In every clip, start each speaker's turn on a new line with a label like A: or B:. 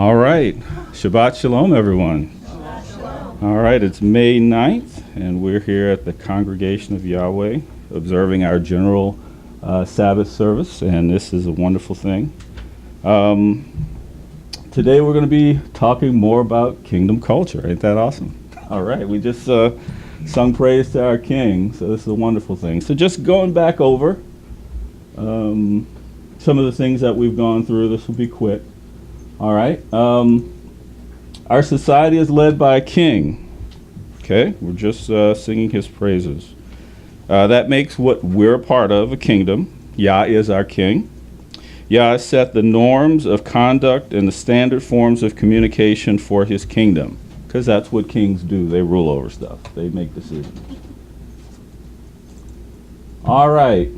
A: All right. Shabbat Shalom, everyone. All right, it's May 9th, and we're here at the Congregation of Yahweh observing our general Sabbath service, and this is a wonderful thing. Today we're going to be talking more about kingdom culture. Ain't that awesome? All right, we just sung praise to our King, so this is a wonderful thing. So just going back over some of the things that we've gone through. This will be quick. All right. Our society is led by a king. Okay, we're just singing his praises. That makes what we're a part of a kingdom. Yah is our king. Yah has set the norms of conduct and the standard forms of communication for his kingdom, because that's what kings do. They rule over stuff. They make decisions. All right.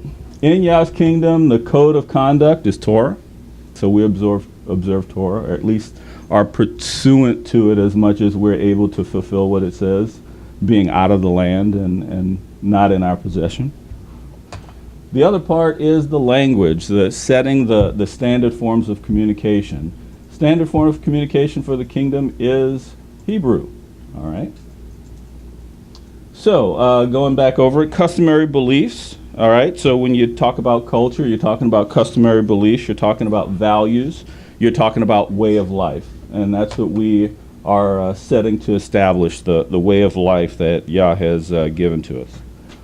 A: In Yah's kingdom, the code of conduct is Torah. So we observe Torah, or at least are pursuant to it as much as we're able to fulfill what it says, being out of the land and not in our possession. The other part is the language, the setting the standard forms of communication. Standard form of communication for the kingdom is Hebrew. All right. So going back over it, customary beliefs. All right. So when you talk about culture, you're talking about customary beliefs. You're talking about values. You're talking about way of life. And that's what we are setting to establish, the way of life that Yah has given to us.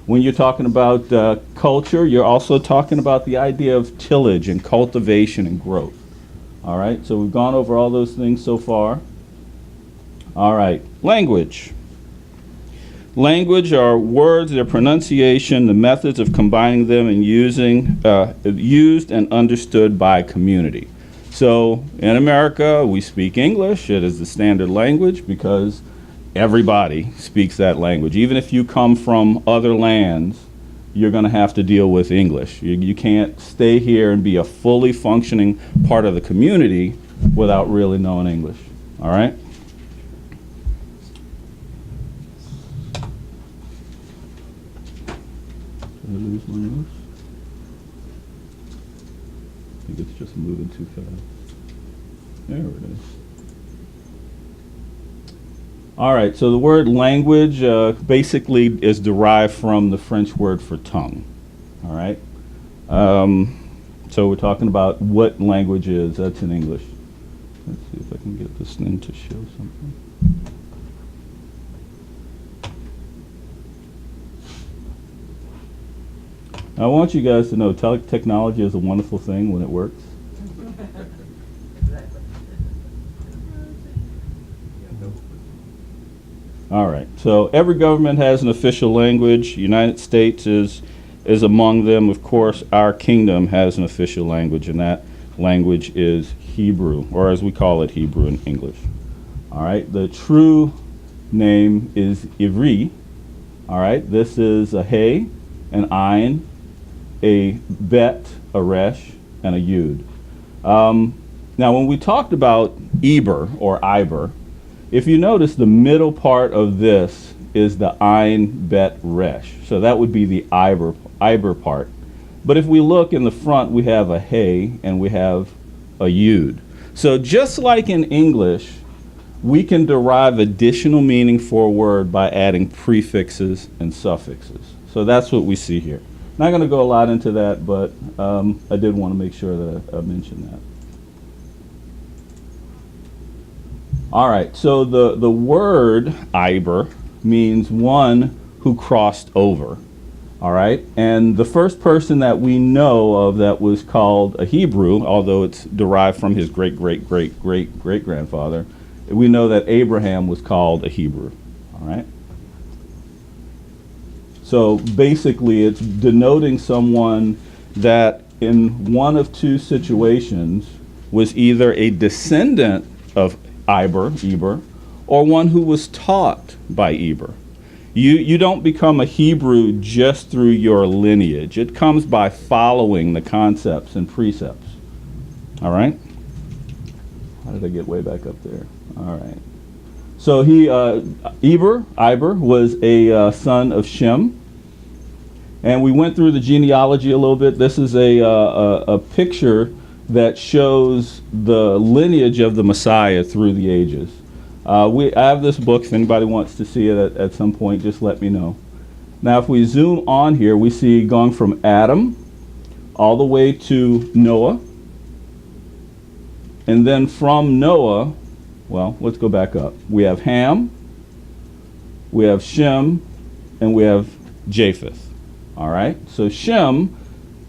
A: When you're talking about culture, you're also talking about the idea of tillage and cultivation and growth. All right, so we've gone over all those things so far. All right, language. Language are words, their pronunciation, the methods of combining them and used and understood by a community. So in America, we speak English. It is the standard language because everybody speaks that language. Even if you come from other lands, you're going to have to deal with English. You can't stay here and be a fully functioning part of the community without really knowing English. All right? Did I lose my notes? I think it's just moving too fast. There it is. All right, so the word language basically is derived from the French word for tongue. All right? So we're talking about what language is. That's in English. Let's see if I can get this thing to show something. I want you guys to know technology is a wonderful thing when it works. All right, so every government has an official language. United States is among them. Of course, our kingdom has an official language, and that language is Hebrew, or as we call it, Hebrew in English. All right, the true name is Ivri. All right, this is a Hey, an Ayin, a Bet, a Resh, and a Yud. Now, when we talked about Eber or Iber, if you notice, the middle part of this is the Ayin, Bet, Resh. So that would be the Iber part. But if we look in the front, we have a Hey and we have a Yud. So just like in English, we can derive additional meaning for a word by adding prefixes and suffixes. So that's what we see here. Not going to go a lot into that, but I did want to make sure that I mentioned that. All right, so the word Iber means one who crossed over. All right, and the first person that we know of that was called a Hebrew, although it's derived from his great-great-great-great-great-grandfather, we know that Abraham was called a Hebrew. All right. So basically, it's denoting someone that in one of two situations was either a descendant of Eber, or one who was taught by Eber. You don't become a Hebrew just through your lineage. It comes by following the concepts and precepts. All right? How did I get way back up there? All right. So Eber was a son of Shem. And we went through the genealogy a little bit. This is a picture that shows the lineage of the Messiah through the ages. I have this book. If anybody wants to see it at some point, just let me know. Now, if we zoom on here, we see going from Adam all the way to Noah. And then from Noah, well, let's go back up. We have Ham, we have Shem, and we have Japheth. All right? So Shem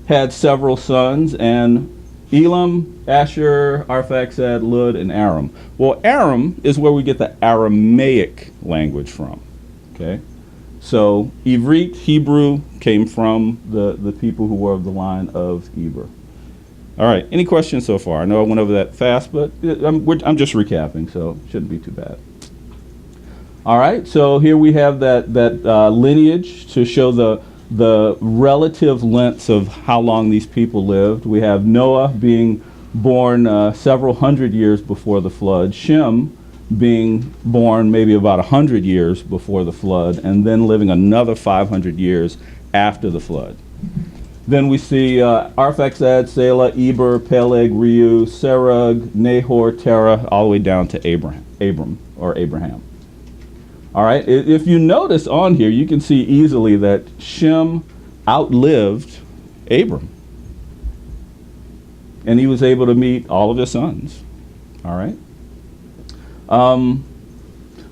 A: had several sons, and Elam, Asher, Arphaxad, Lud, and Aram. Well, Aram is where we get the Aramaic language from. Okay? So Ivrit, Hebrew, came from the people who were of the line of Eber. All right, any questions so far? I know I went over that fast, but I'm just recapping, so it shouldn't be too bad. All right, so here we have that lineage to show the relative lengths of how long these people lived. We have Noah being born several hundred years before the flood, Shem being born maybe about 100 years before the flood, and then living another 500 years after the flood. Then we see Arphaxad, Selah, Eber, Peleg, Reu, Serug, Nahor, Terah, all the way down to Abraham. All right, if you notice on here, you can see easily that Shem outlived Abram. And he was able to meet all of his sons. All right.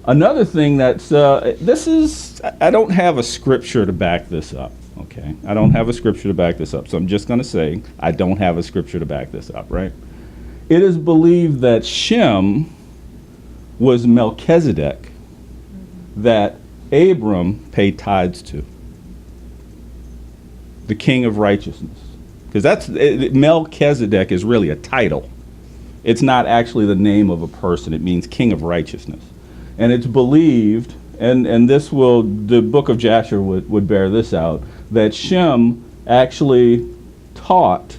A: Another thing that's, I don't have a scripture to back this up. Okay, I don't have a scripture to back this up, so I'm just going to say I don't have a scripture to back this up, right? It is believed that Shem was Melchizedek that Abram paid tithes to, the king of righteousness. Because Melchizedek is really a title. It's not actually the name of a person. It means king of righteousness. And it's believed, and the book of Jasher would bear this out, that Shem actually taught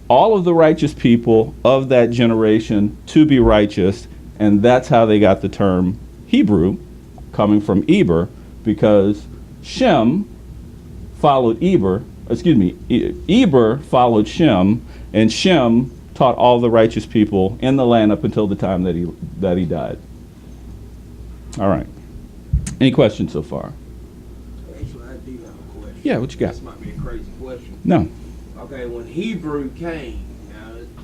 A: all of the righteous people of that generation to be righteous, and that's how they got the term Hebrew, coming from Eber, because Shem followed Eber followed Shem, and Shem taught all the righteous people in the land up until the time that he died. All right. Any questions so far?
B: Actually, I do have a question.
A: Yeah, what you got?
B: This might be a crazy question.
A: No.
B: Okay, when Hebrew came,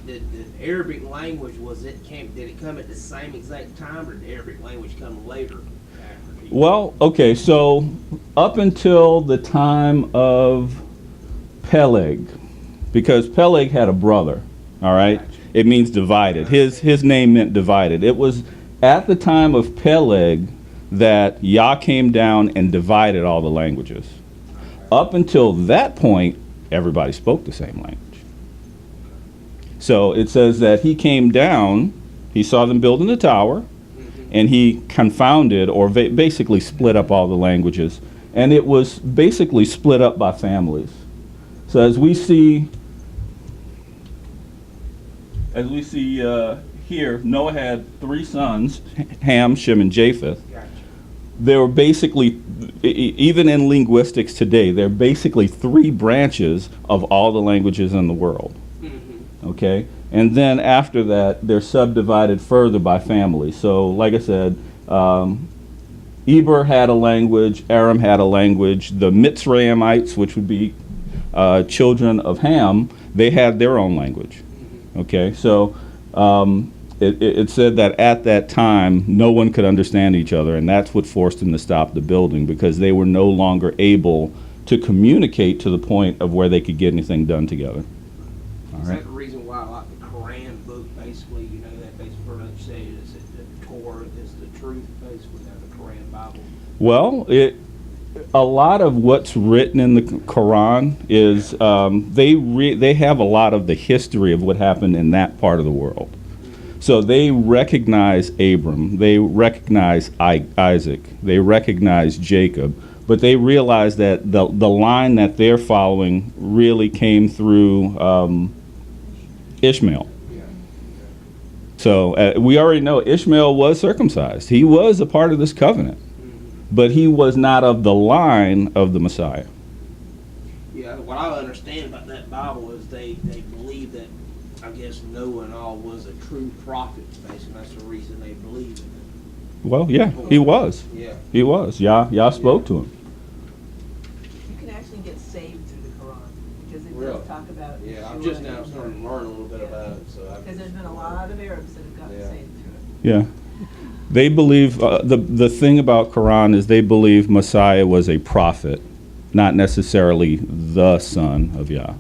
B: the Arabic language, did it come at the same exact time, or did the Arabic language come later after Hebrew?
A: Well, okay, so up until the time of Peleg, because Peleg had a brother, all right?
B: Gotcha.
A: It means divided. His name meant divided. It was at the time of Peleg that Yah came down and divided all the languages. Up until that point, everybody spoke the same language. So it says that he came down, he saw them building the tower, and he confounded or basically split up all the languages. And it was basically split up by families. So as we see here, Noah had 3 sons, Ham, Shem, and Japheth.
B: Gotcha.
A: There were basically, even in linguistics today, there are basically 3 branches of all the languages in the world.
B: Mm-hmm.
A: Okay? And then after that, they're subdivided further by family. So, like I said, Eber had a language, Aram had a language, the Mitzrayimites, which would be children of Ham, they had their own language. Okay? So, it said that at that time, no one could understand each other, and that's what forced them to stop the building, because they were no longer able to communicate to the point of where they could get anything done together. All
B: Is
A: right.
B: that the reason why, like, the Quran book, basically, that basically pretty much says that the Torah is the truth, basically, the Quran Bible?
A: Well, a lot of what's written in the Quran is they have a lot of the history of what happened in that part of the world. So they recognize Abram, they recognize Isaac, they recognize Jacob, but they realize that the line that they're following really came through Ishmael.
B: Yeah.
A: So we already know Ishmael was circumcised. He was a part of this covenant, but he was not of the line of the Messiah.
B: Yeah, what I understand about that Bible is they believe that I guess Noah and all was a true prophet, basically. That's the reason they believed in it.
A: Well, yeah, he was.
B: Yeah.
A: He was. Yah spoke to him.
C: You can actually get saved through the Quran because it
B: Really?
C: does talk about.
B: Yeah, I'm
C: Yeshua
B: just now
C: and-
B: starting to learn a little bit
C: Yeah.
B: about it.
C: Because there's been a lot of Arabs that have gotten
B: Yeah.
C: saved through it.
A: Yeah. They believe, the thing about Quran is they believe Messiah was a prophet, not necessarily the son of Yah.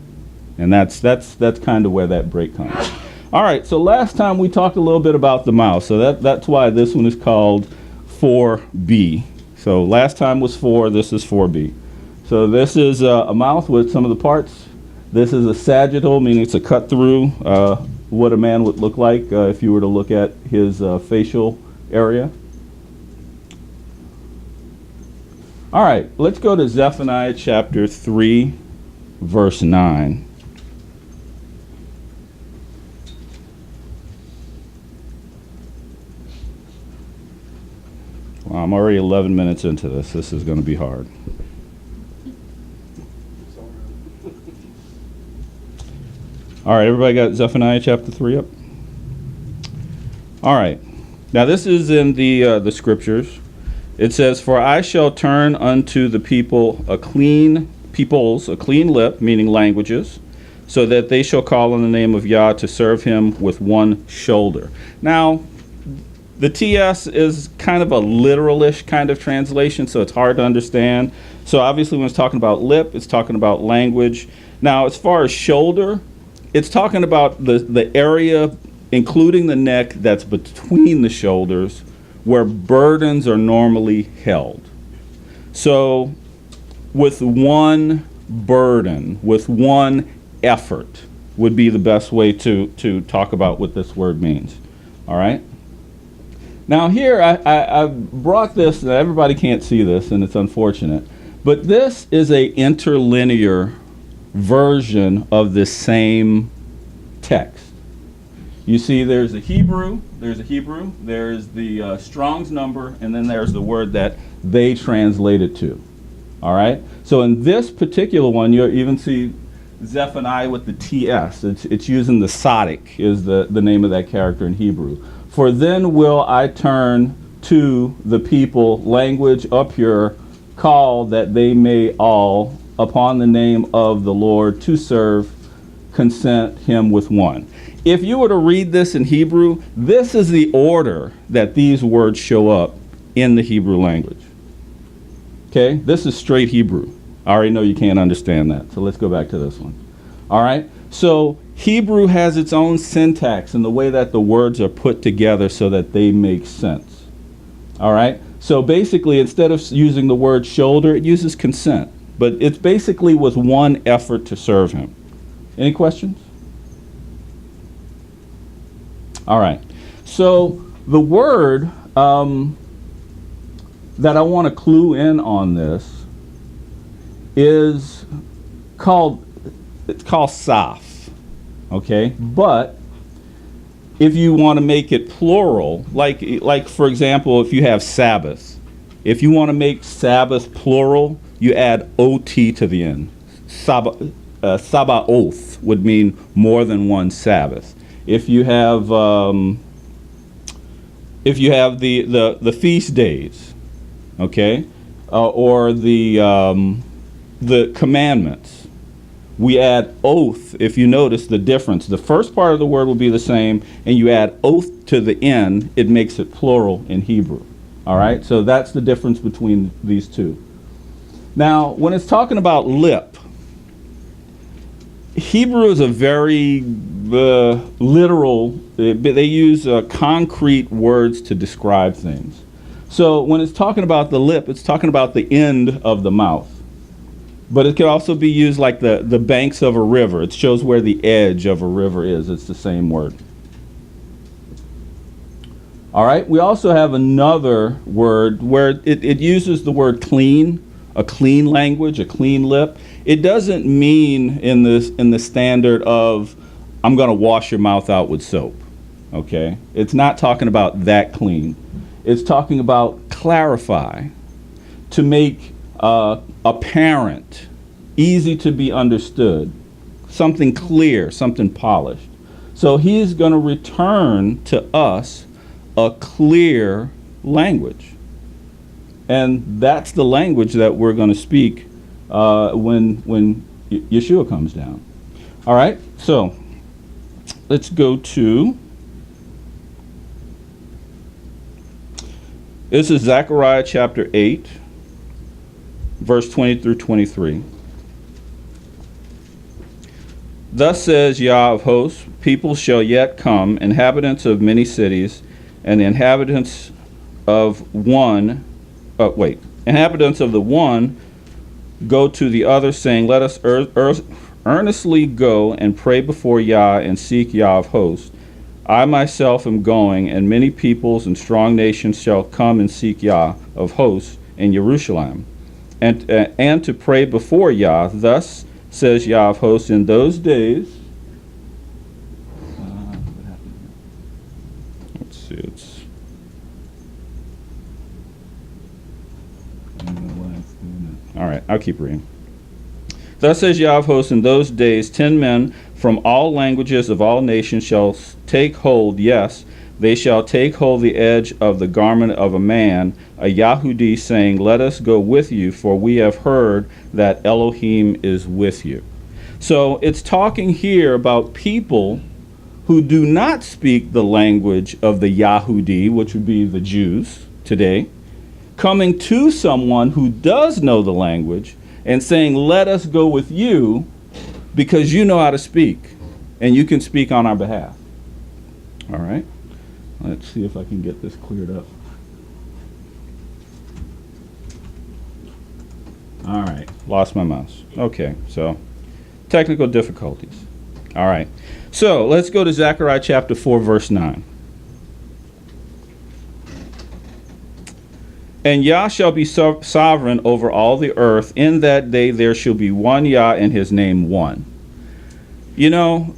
A: And that's kind of where that break comes. All right, so last time we talked a little bit about the mouth. So that's why this one is called 4b. So last time was 4, this is 4b. So this is a mouth with some of the parts. This is a sagittal, meaning it's a cut through, what a man would look like if you were to look at his facial area. All right, let's go to Zephaniah chapter 3, verse 9. Well, I'm already 11 minutes into this. This is going to be hard. All right, everybody got Zephaniah chapter 3 up? All right. Now this is in the scriptures. It says, "For I shall turn unto the people a clean lip," meaning languages, "so that they shall call on the name of Yah to serve him with one shoulder." Now, the TS is kind of a literalish kind of translation, so it's hard to understand. So obviously when it's talking about lip, it's talking about language. Now, as far as shoulder, it's talking about the area, including the neck, that's between the shoulders, where burdens are normally held. So with one burden, with one effort, would be the best way to talk about what this word means. All right? Now here, I brought this, and everybody can't see this, and it's unfortunate, but this is a interlinear version of the same text. You see there's a Hebrew, there's the Strong's number, and then there's the word that they translate it to. All right? So in this particular one, you'll even see Zephaniah with the TS. It's using the Sadiq is the name of that character in Hebrew. "For then will I turn to the people language up here, call that they may all upon the name of the Lord to serve, consent him with one." If you were to read this in Hebrew, this is the order that these words show up in the Hebrew language. Okay? This is straight Hebrew. I already know you can't understand that, so let's go back to this one. All right? So Hebrew has its own syntax and the way that the words are put together so that they make sense. All right? So basically, instead of using the word shoulder, it uses consent. But it's basically with one effort to serve him. Any questions? All right. So the word that I want to clue in on this is called saf. Okay? But if you want to make it plural, like for example, if you have Sabbath, if you want to make Sabbath plural, you add OT to the end. Sabaoth would mean more than one Sabbath. If you have the feast days, okay, or the commandments, we add oath. If you notice the difference, the first part of the word will be the same, and you add oath to the end, it makes it plural in Hebrew. All right, so that's the difference between these two. Now, when it's talking about lip, Hebrew is a very literal, they use concrete words to describe things. So when it's talking about the lip, it's talking about the end of the mouth. But it could also be used like the banks of a river. It shows where the edge of a river is. It's the same word. All right, we also have another word where it uses the word clean, a clean language, a clean lip. It doesn't mean in the standard of, I'm going to wash your mouth out with soap. Okay? It's not talking about that clean. It's talking about clarify, to make apparent, easy to be understood, something clear, something polished. So he's going to return to us a clear language. And that's the language that we're going to speak when Yeshua comes down. All right, so let's go to, this is Zechariah chapter 8, verse 20 through 23. Thus says Yah of hosts, people shall yet come, inhabitants of many cities, and the inhabitants of inhabitants of the one go to the other, saying, let us earnestly go and pray before Yah and seek Yah of hosts. I myself am going, and many peoples and strong nations shall come and seek Yah of hosts in Jerusalem, and to pray before Yah. Thus says Yah of hosts, in those days. Let's see, it's. All right, I'll keep reading. Thus says Yah of hosts, in those days 10 men from all languages of all nations shall take hold, yes, they shall take hold the edge of the garment of a man, a Yahudi, saying, let us go with you, for we have heard that Elohim is with you. So it's talking here about people who do not speak the language of the Yahudi, which would be the Jews today, coming to someone who does know the language and saying, let us go with you because you know how to speak and you can speak on our behalf. All right, let's see if I can get this cleared up. All right, lost my mouse. Okay, so technical difficulties. All right, so let's go to Zechariah chapter 4, verse 9. And Yah shall be sovereign over all the earth. In that day there shall be one Yah, and his name one. You know,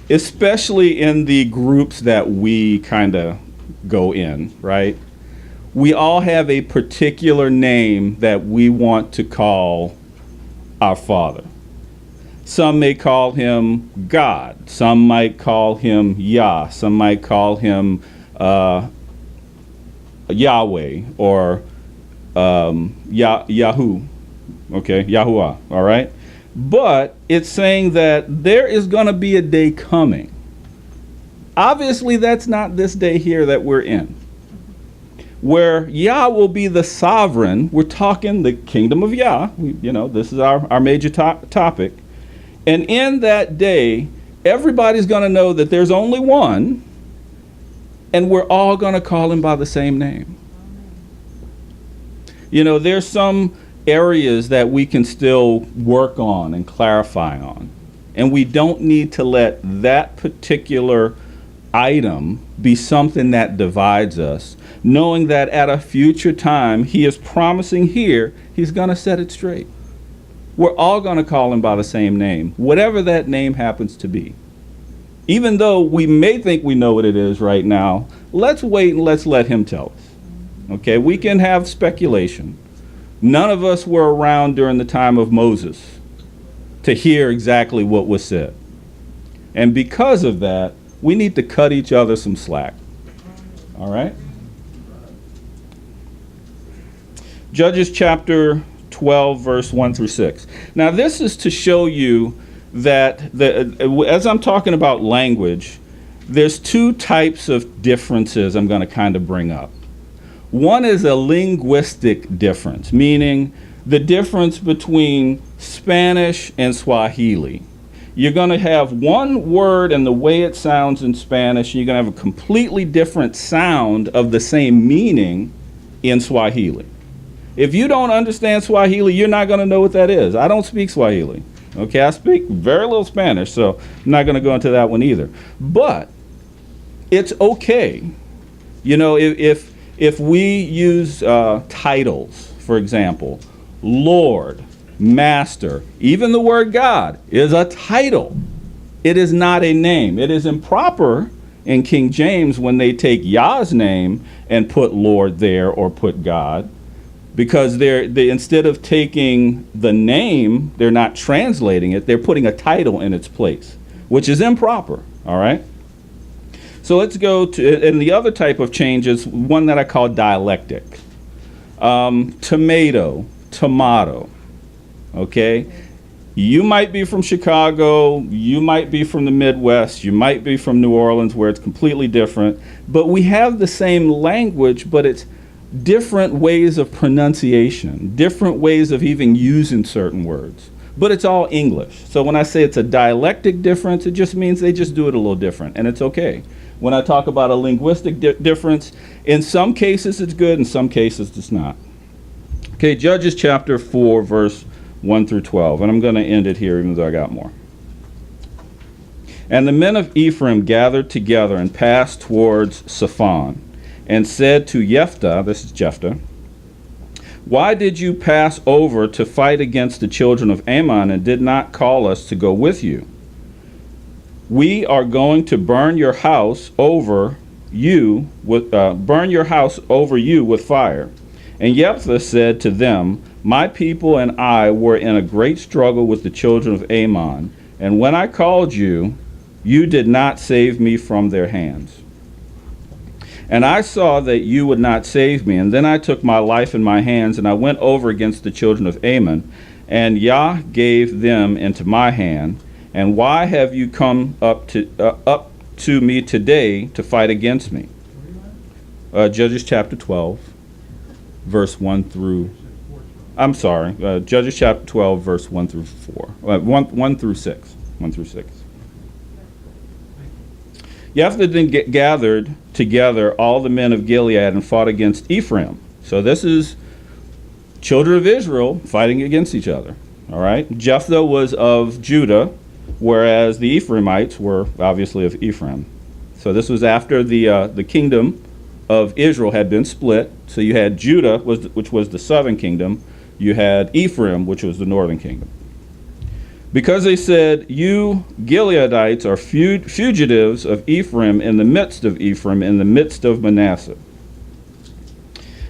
A: especially in the groups that we kind of go in, right? We all have a particular name that we want to call our Father. Some may call him God. Some might call him Yah. Some might call him Yahweh or Yahu, okay, Yahuwah, all right? But it's saying that there is going to be a day coming. Obviously, that's not this day here that we're in, where Yah will be the sovereign. We're talking the kingdom of Yah. This is our major topic. And in that day, everybody's going to know that there's only one, and we're all going to call him by the same name. There's some areas that we can still work on and clarify on. And we don't need to let that particular item be something that divides us, knowing that at a future time, he is promising here, he's going to set it straight. We're all going to call him by the same name, whatever that name happens to be. Even though we may think we know what it is right now, let's wait and let's let him tell us. Okay, we can have speculation. None of us were around during the time of Moses to hear exactly what was said. And because of that, we need to cut each other some slack. All right? Judges chapter 12, verse 1 through 6. Now, this is to show you that as I'm talking about language, there's two types of differences I'm going to kind of bring up. One is a linguistic difference, meaning the difference between Spanish and Swahili. You're going to have one word and the way it sounds in Spanish, and you're going to have a completely different sound of the same meaning in Swahili. If you don't understand Swahili, you're not going to know what that is. I don't speak Swahili. Okay, I speak very little Spanish, so I'm not going to go into that one either. But it's okay. If we use titles, for example, Lord, Master, even the word God is a title. It is not a name. It is improper in King James when they take Yah's name and put Lord there or put God. because they instead of taking the name, they're not translating it, they're putting a title in its place, which is improper, all right? So let's go to, and the other type of change is one that I call dialectic. Tomato, tomato, okay? You might be from Chicago, you might be from the Midwest, you might be from New Orleans where it's completely different, but we have the same language, but it's different ways of pronunciation, different ways of even using certain words, but it's all English. So when I say it's a dialectic difference, it just means they just do it a little different, and it's okay. When I talk about a linguistic difference, in some cases it's good, in some cases it's not. Okay, Judges chapter 4, verse 1 through 12, and I'm going to end it here even though I got more. And the men of Ephraim gathered together and passed towards Saphon, and said to Jephthah, this is Jephthah, why did you pass over to fight against the children of Ammon and did not call us to go with you? We are going to burn your house over you with fire. And Jephthah said to them, my people and I were in a great struggle with the children of Ammon, and when I called you, you did not save me from their hands. And I saw that you would not save me, and then I took my life in my hands, and I went over against the children of Ammon, and Yah gave them into my hand. And why have you come up to me today to fight against me? Judges chapter 12, verse 1 through, I'm sorry, Judges chapter 12, verse 1 through 4, 1 through 6, 1 through 6. Jephthah then gathered together all the men of Gilead and fought against Ephraim. So this is children of Israel fighting against each other. All right. Jephthah was of Judah, whereas the Ephraimites were obviously of Ephraim. So this was after the kingdom of Israel had been split. So you had Judah, which was the southern kingdom. You had Ephraim, which was the northern kingdom. Because they said, you Gileadites are fugitives of Ephraim, in the midst of Ephraim, in the midst of Manasseh.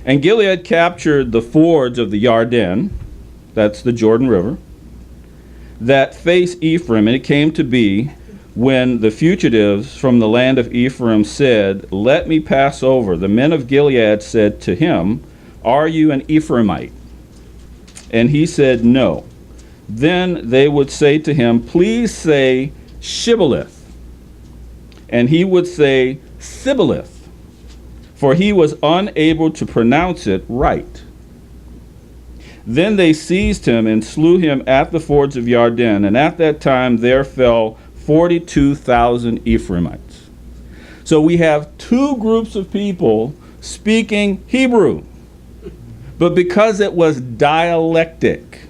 A: And Gilead captured the fords of the Yarden, that's the Jordan River, that face Ephraim. And it came to be, when the fugitives from the land of Ephraim said, let me pass over, the men of Gilead said to him, are you an Ephraimite? And he said, no. Then they would say to him, please say Shibboleth. And he would say Sibboleth, for he was unable to pronounce it right. Then they seized him and slew him at the fords of Yarden, and at that time there fell 42,000 Ephraimites. So we have two groups of people speaking Hebrew, but because it was dialectic,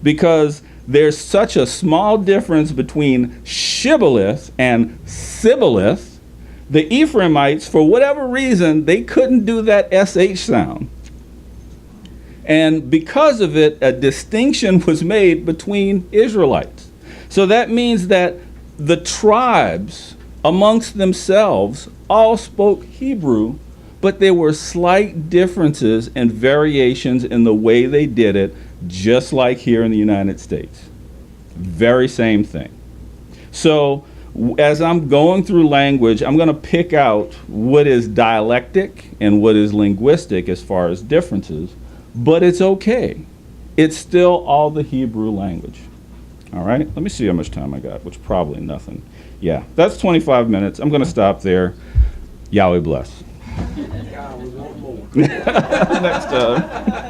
A: because there's such a small difference between Shibboleth and Sibboleth, the Ephraimites, for whatever reason, they couldn't do that SH sound. And because of it, a distinction was made between Israelites. So that means that the tribes amongst themselves all spoke Hebrew, but there were slight differences and variations in the way they did it, just like here in the United States. Very same thing. So as I'm going through language, I'm going to pick out what is dialectic and what is linguistic as far as differences, but it's okay. It's still all the Hebrew language. All right, let me see how much time I got, which probably nothing. Yeah, that's 25 minutes. I'm going to stop there. Yahweh bless.
B: God, we want more.
A: Next time.